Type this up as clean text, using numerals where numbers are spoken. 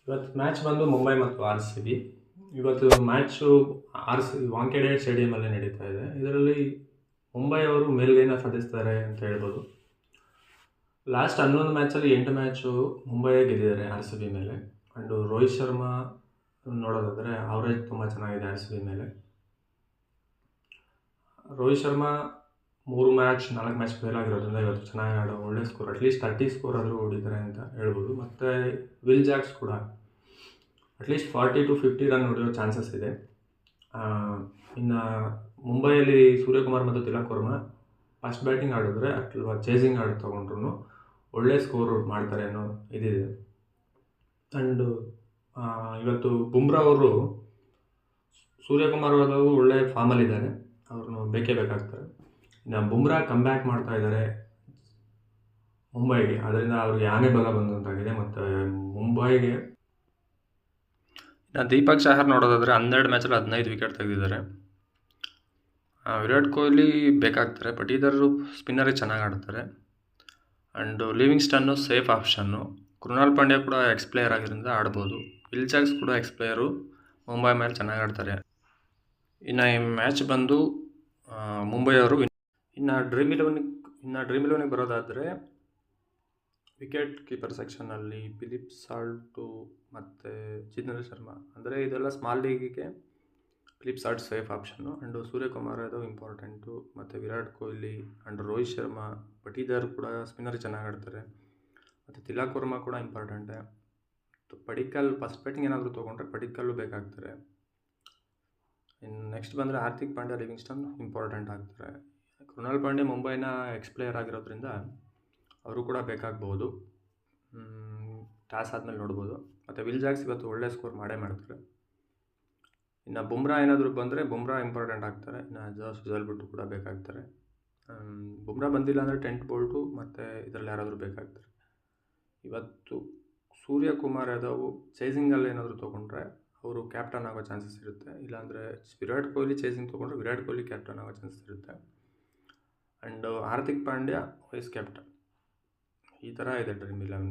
ಇವತ್ತು ಮ್ಯಾಚ್ ಬಂದು ಮುಂಬೈ ಮತ್ತು ಆರ್ ಸಿ ಬಿ. ಇವತ್ತು ಮ್ಯಾಚು ಆರ್ ಸಿ ವಾಂಖೇಡೆ ಸ್ಟೇಡಿಯಮಲ್ಲಿ ನಡೀತಾ ಇದೆ. ಇದರಲ್ಲಿ ಮುಂಬೈ ಅವರು ಮೇಲುಗೈನ ಸಾಧಿಸ್ತಾರೆ ಅಂತ ಹೇಳ್ಬೋದು. ಲಾಸ್ಟ್ 11 ಮ್ಯಾಚಲ್ಲಿ 8 ಮ್ಯಾಚು ಮುಂಬೈಯೇ ಗೆದ್ದಿದ್ದಾರೆ ಆರ್ ಸಿ ಬಿ ಮೇಲೆ. ಆ್ಯಂಡು ರೋಹಿತ್ ಶರ್ಮಾ ನೋಡೋದಾದರೆ ಅವರೇಜ್ ತುಂಬ ಚೆನ್ನಾಗಿದೆ ಆರ್ ಸಿ ಬಿ ಮೇಲೆ. ರೋಹಿತ್ ಶರ್ಮಾ 4 ಮ್ಯಾಚ್ ಫೇಲ್ ಆಗಿರೋದ್ರಿಂದ ಇವತ್ತು ಚೆನ್ನಾಗಿ ಒಳ್ಳೆ ಸ್ಕೋರ್, ಅಟ್ಲೀಸ್ಟ್ 30 ಸ್ಕೋರ್ ಆದರೂ ಹೊಡಿತಾರೆ ಅಂತ ಹೇಳ್ಬೋದು. ಮತ್ತು ವಿಲ್ ಜಾಕ್ಸ್ ಕೂಡ ಅಟ್ಲೀಸ್ಟ್ 40 to 50 ರನ್ ಹೊಡೆಯೋ ಚಾನ್ಸಸ್ ಇದೆ. ಇನ್ನು ಮುಂಬೈಯಲ್ಲಿ ಸೂರ್ಯಕುಮಾರ್ ಮತ್ತು ತಿಲಕ್ ವರ್ಮಾ ಫಸ್ಟ್ ಬ್ಯಾಟಿಂಗ್ ಆಡಿದ್ರೆ ಅಥವಾ ಚೇಸಿಂಗ್ ಆಡಿ ತೊಗೊಂಡ್ರು ಒಳ್ಳೆ ಸ್ಕೋರ್ ಮಾಡ್ತಾರೆ ಅನ್ನೋ ಇದಿದೆ. ಆ್ಯಂಡು ಇವತ್ತು ಬುಮ್ರಾ ಅವರು, ಸೂರ್ಯಕುಮಾರ್ ಅವರು ಒಳ್ಳೆ ಫಾರ್ಮಲ್ಲಿದ್ದಾರೆ, ಅವ್ರನ್ನು ಬೇಕೇ ಬೇಕಾಗ್ತಾರೆ. ಇನ್ನು ಬುಮ್ರಾ ಕಮ್ ಬ್ಯಾಕ್ ಮಾಡ್ತಾ ಇದ್ದಾರೆ ಮುಂಬೈಗೆ, ಅದರಿಂದ ಅವ್ರಿಗೆ ಆನೆ ಬಲ ಬಂದಂತಾಗಿದೆ. ಮತ್ತು ಮುಂಬೈಗೆ ದೀಪಕ್ ಚಾಹರ್ ನೋಡೋದಾದರೆ 12 ಮ್ಯಾಚಲ್ಲಿ 15 ವಿಕೆಟ್ ತೆಗೆದಿದ್ದಾರೆ. ವಿರಾಟ್ ಕೊಹ್ಲಿ ಬೇಕಾಗ್ತಾರೆ, ಪಟೀದಾರರು ಸ್ಪಿನ್ನರಿಗೆ ಚೆನ್ನಾಗಿ ಆಡ್ತಾರೆ. And Livingstone safe option. Krunal Pandya ಕೂಡ ಎಕ್ಸ್ ಪ್ಲೇಯರ್ ಆಗಿರೋದ್ರಿಂದ ಆಡ್ಬೋದು. ವಿಲ್ ಜಾಕ್ಸ್ ಕೂಡ ಎಕ್ಸ್ ಪ್ಲೇಯರು, ಮುಂಬೈ ಮೇಲೆ ಚೆನ್ನಾಗಿ ಆಡ್ತಾರೆ. ಇನ್ನು ಈ ಮ್ಯಾಚ್ ಬಂದು ಮುಂಬೈಯವರು ಇನ್ನು ಡ್ರೀಮ್ ಇಲೆವನಿಗೆ ಬರೋದಾದರೆ ವಿಕೆಟ್ ಕೀಪರ್ ಸೆಕ್ಷನಲ್ಲಿ ಫಿಲಿಪ್ ಸಾಲ್ಟು ಮತ್ತು ಜಿತೇಂದ್ರ ಶರ್ಮಾ, ಅಂದರೆ ಇದೆಲ್ಲ ಸ್ಮಾಲ್ ಲೀಗಿಗೆ Philip Salt safe option. And Suryakumar ಅದು ಇಂಪಾರ್ಟೆಂಟು. ಮತ್ತು ವಿರಾಟ್ ಕೊಹ್ಲಿ ಆ್ಯಂಡ್ ರೋಹಿತ್ ಶರ್ಮಾ, ಪಟೀದಾರ್ ಕೂಡ ಸ್ಪಿನ್ನರ್ ಚೆನ್ನಾಗಿ ಆಡ್ತಾರೆ. ಮತ್ತು ತಿಲಕ್ ವರ್ಮಾ ಕೂಡ ಇಂಪಾರ್ಟೆಂಟೇ. ಪಡಿಕ್ಕಲ್ ಫಸ್ಟ್ ಬ್ಯಾಟಿಂಗ್ ಏನಾದರೂ ತೊಗೊಂಡ್ರೆ ಪಡಿಕ್ಕಲ್ಲು ಬೇಕಾಗ್ತಾರೆ. ಇನ್ನು ನೆಕ್ಸ್ಟ್ ಬಂದರೆ ಹಾರ್ದಿಕ್ ಪಾಂಡ್ಯ, ಲಿವಿಂಗ್ಸ್ಟನ್ ಇಂಪಾರ್ಟೆಂಟ್ ಆಗ್ತಾರೆ. ಕೃಣಾಲ್ ಪಾಂಡ್ಯ ಮುಂಬೈನ ಎಕ್ಸ್ ಪ್ಲೇಯರ್ ಆಗಿರೋದ್ರಿಂದ ಅವರು ಕೂಡ ಬೇಕಾಗ್ಬೋದು. ಟಾಸ್ ಆದಮೇಲೆ ನೋಡ್ಬೋದು. ಮತ್ತು ವಿಲ್ ಜಾಕ್ಸ್ ಇವತ್ತು ಒಳ್ಳೆ ಸ್ಕೋರ್ ಮಾಡ್ತಾರೆ. ಇನ್ನು ಬುಮ್ರಾ ಏನಾದರೂ ಬಂದರೆ ಬುಮ್ರಾ ಇಂಪಾರ್ಟೆಂಟ್ ಆಗ್ತಾರೆ. ಇನ್ನು ಜೋಸ್ ಬಿಟ್ಟು ಕೂಡ ಬೇಕಾಗ್ತಾರೆ. ಬುಮ್ರಾ ಬಂದಿಲ್ಲ ಅಂದರೆ ಟೆಂಟ್ ಬೋಲ್ಟು ಮತ್ತು ಇದರಲ್ಲಿ ಯಾರಾದರೂ ಬೇಕಾಗ್ತಾರೆ. ಇವತ್ತು ಸೂರ್ಯಕುಮಾರ್ ಯಾದವ್ ಚೇಸಿಂಗಲ್ಲಿ ಏನಾದರೂ ತೊಗೊಂಡ್ರೆ ಅವರು ಕ್ಯಾಪ್ಟನ್ ಆಗೋ ಚಾನ್ಸಸ್ ಇರುತ್ತೆ. ಇಲ್ಲಾಂದರೆ ವಿರಾಟ್ ಕೊಹ್ಲಿ ಚೇಸಿಂಗ್ ತೊಗೊಂಡ್ರೆ ವಿರಾಟ್ ಕೊಹ್ಲಿ ಕ್ಯಾಪ್ಟನ್ ಆಗೋ ಚಾನ್ಸಸ್ ಇರುತ್ತೆ. And Hardik Pandya vice captain. ಈ ಥರ ಇದೆ ಡ್ರೀಮ್ 11.